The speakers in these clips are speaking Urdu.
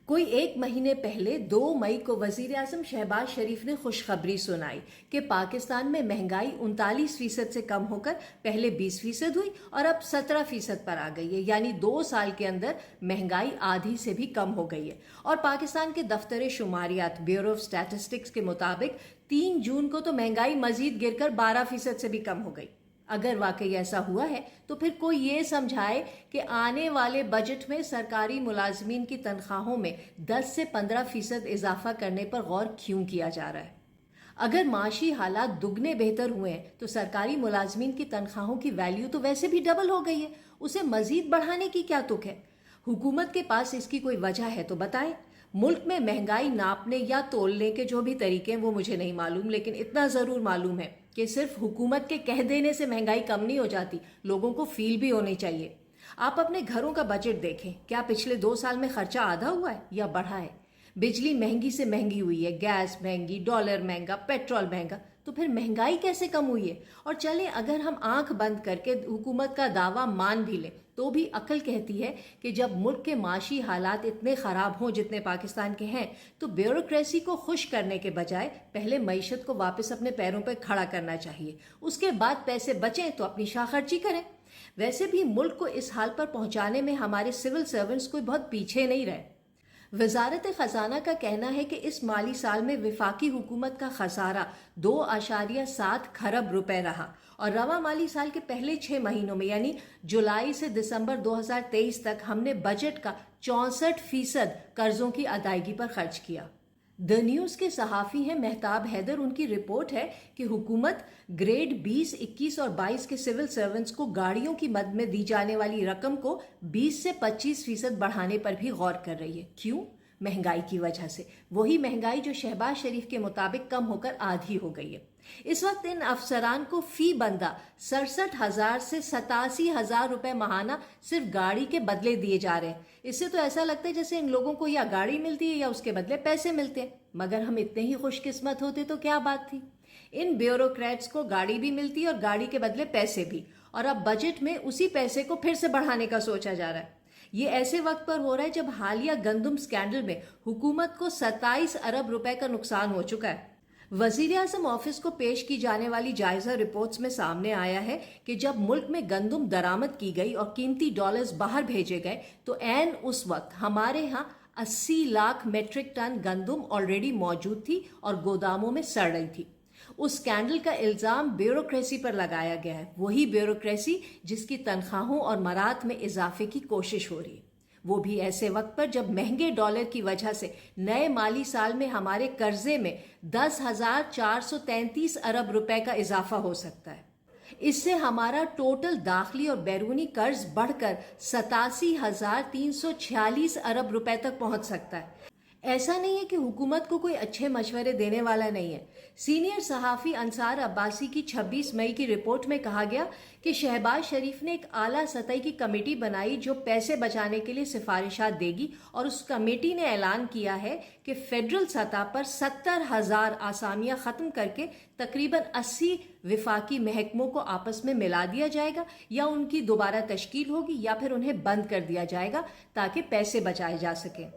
کوئی ایک مہینے پہلے 2 مئی کو وزیر اعظم شہباز شریف نے خوشخبری سنائی کہ پاکستان میں مہنگائی 39% سے کم ہو کر پہلے 20% ہوئی اور اب 17% پر آ گئی ہے، یعنی 2 سال کے اندر مہنگائی آدھی سے بھی کم ہو گئی ہے۔ اور پاکستان کے دفتر شماریات بیورو آف اسٹیٹسٹکس کے مطابق 3 جون کو تو مہنگائی مزید گر کر 12% سے بھی کم ہو گئی۔ اگر واقعی ایسا ہوا ہے تو پھر کوئی یہ سمجھائے کہ آنے والے بجٹ میں سرکاری ملازمین کی تنخواہوں میں 10 سے 15% اضافہ کرنے پر غور کیوں کیا جا رہا ہے؟ اگر معاشی حالات دگنے بہتر ہوئے ہیں تو سرکاری ملازمین کی تنخواہوں کی ویلیو تو ویسے بھی ڈبل ہو گئی ہے، اسے مزید بڑھانے کی کیا تک ہے؟ حکومت کے پاس اس کی کوئی وجہ ہے تو بتائیں۔ ملک میں مہنگائی ناپنے یا تولنے کے جو بھی طریقے ہیں وہ مجھے نہیں معلوم، لیکن اتنا ضرور معلوم ہے کہ صرف حکومت کے کہہ دینے سے مہنگائی کم نہیں ہو جاتی، لوگوں کو فیل بھی ہونی چاہیے۔ آپ اپنے گھروں کا بجٹ دیکھیں، کیا پچھلے 2 سال میں خرچہ آدھا ہوا ہے یا بڑھا ہے؟ بجلی مہنگی سے مہنگی ہوئی ہے، گیس مہنگی، ڈالر مہنگا، پیٹرول مہنگا، تو پھر مہنگائی کیسے کم ہوئی ہے؟ اور چلیں اگر ہم آنکھ بند کر کے حکومت کا دعویٰ مان بھی لیں تو بھی عقل کہتی ہے کہ جب ملک کے معاشی حالات اتنے خراب ہوں جتنے پاکستان کے ہیں تو بیوروکریسی کو خوش کرنے کے بجائے پہلے معیشت کو واپس اپنے پیروں پہ کھڑا کرنا چاہیے، اس کے بعد پیسے بچیں تو اپنی شاہ خرچی کریں۔ ویسے بھی ملک کو اس حال پر پہنچانے میں ہمارے سول سرونٹس کوئی بہت پیچھے نہیں رہے۔ وزارت خزانہ کا کہنا ہے کہ اس مالی سال میں وفاقی حکومت کا خسارہ 2.7 کھرب روپے رہا اور رواں مالی سال کے پہلے 6 مہینوں میں یعنی جولائی سے دسمبر 2023 تک ہم نے بجٹ کا 64% قرضوں کی ادائیگی پر خرچ کیا۔ دی نیوز کے صحافی ہیں مہتاب حیدر، ان کی رپورٹ ہے کہ حکومت گریڈ 20، 21 اور 22 کے سول سرونٹس کو گاڑیوں کی مد میں دی جانے والی رقم کو 20 سے 25% بڑھانے پر بھی غور کر رہی ہے۔ کیوں؟ مہنگائی کی وجہ سے، وہی مہنگائی جو شہباز شریف کے مطابق کم ہو کر آدھی ہو گئی ہے۔ اس وقت ان افسران کو فی بندہ 67,000 سے 87,000 روپے ماہانہ صرف گاڑی کے بدلے دیے جا رہے ہیں۔ اس سے تو ایسا لگتا ہے جیسے ان لوگوں کو یا گاڑی ملتی ہے یا اس کے بدلے پیسے ملتے ہیں۔ مگر ہم اتنے ہی خوش قسمت ہوتے تو کیا بات تھی؟ ان بیوروکریٹس کو گاڑی بھی ملتی ہے اور گاڑی کے بدلے پیسے بھی، اور اب بجٹ میں اسی پیسے کو پھر سے بڑھانے کا سوچا جا رہا ہے۔ یہ ایسے وقت پر ہو رہا ہے جب حالیہ گندم سکینڈل میں حکومت کو 27 ارب روپے کا نقصان ہو چکا ہے۔ وزیر اعظم آفس کو پیش کی جانے والی جائزہ رپورٹس میں سامنے آیا ہے کہ جب ملک میں گندم درآمد کی گئی اور قیمتی ڈالرز باہر بھیجے گئے تو عین اس وقت ہمارے ہاں 80 لاکھ میٹرک ٹن گندم آلریڈی موجود تھی اور گوداموں میں سڑ رہی تھی۔ اس سکینڈل کا الزام بیوروکریسی پر لگایا گیا ہے، وہی بیوروکریسی جس کی تنخواہوں اور مراد میں اضافے کی کوشش ہو رہی ہے، وہ بھی ایسے وقت پر جب مہنگے ڈالر کی وجہ سے نئے مالی سال میں ہمارے قرضے میں 10,433 ارب روپے کا اضافہ ہو سکتا ہے۔ اس سے ہمارا ٹوٹل داخلی اور بیرونی قرض بڑھ کر 87,346 ارب روپے تک پہنچ سکتا ہے۔ ایسا نہیں ہے کہ حکومت کو کوئی اچھے مشورے دینے والا نہیں ہے۔ سینئر صحافی انصار عباسی کی 26 مئی کی رپورٹ میں کہا گیا کہ شہباز شریف نے ایک اعلیٰ سطح کی کمیٹی بنائی جو پیسے بچانے کے لیے سفارشات دے گی، اور اس کمیٹی نے اعلان کیا ہے کہ فیڈرل سطح پر 70,000 آسامیاں ختم کر کے تقریباً 80 وفاقی محکموں کو آپس میں ملا دیا جائے گا، یا ان کی دوبارہ تشکیل ہوگی یا پھر انہیں بند کر دیا جائے گا تاکہ پیسے بچائے جا سکیں۔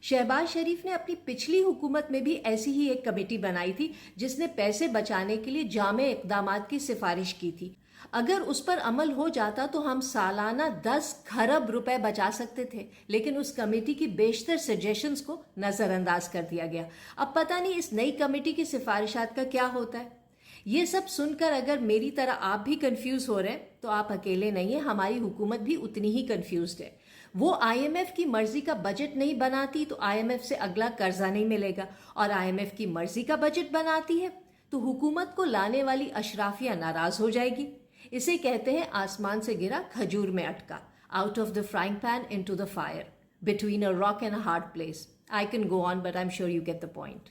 شہباز شریف نے اپنی پچھلی حکومت میں بھی ایسی ہی ایک کمیٹی بنائی تھی جس نے پیسے بچانے کے لیے جامع اقدامات کی سفارش کی تھی۔ اگر اس پر عمل ہو جاتا تو ہم سالانہ 10 کھرب روپے بچا سکتے تھے، لیکن اس کمیٹی کی بیشتر سجیشنز کو نظر انداز کر دیا گیا۔ اب پتہ نہیں اس نئی کمیٹی کی سفارشات کا کیا ہوتا ہے۔ یہ سب سن کر اگر میری طرح آپ بھی کنفیوز ہو رہے ہیں تو آپ اکیلے نہیں ہیں، ہماری حکومت بھی اتنی ہی کنفیوزڈ ہے۔ وہ IMF کی مرضی کا بجٹ نہیں بناتی تو IMF سے اگلا قرضہ نہیں ملے گا، اور IMF کی مرضی کا بجٹ بناتی ہے تو حکومت کو لانے والی اشرافیہ ناراض ہو جائے گی۔ اسے کہتے ہیں آسمان سے گرا کھجور میں اٹکا، out of the frying pan into the fire, between a rock and a hard place. I can go on but I'm sure you get the point.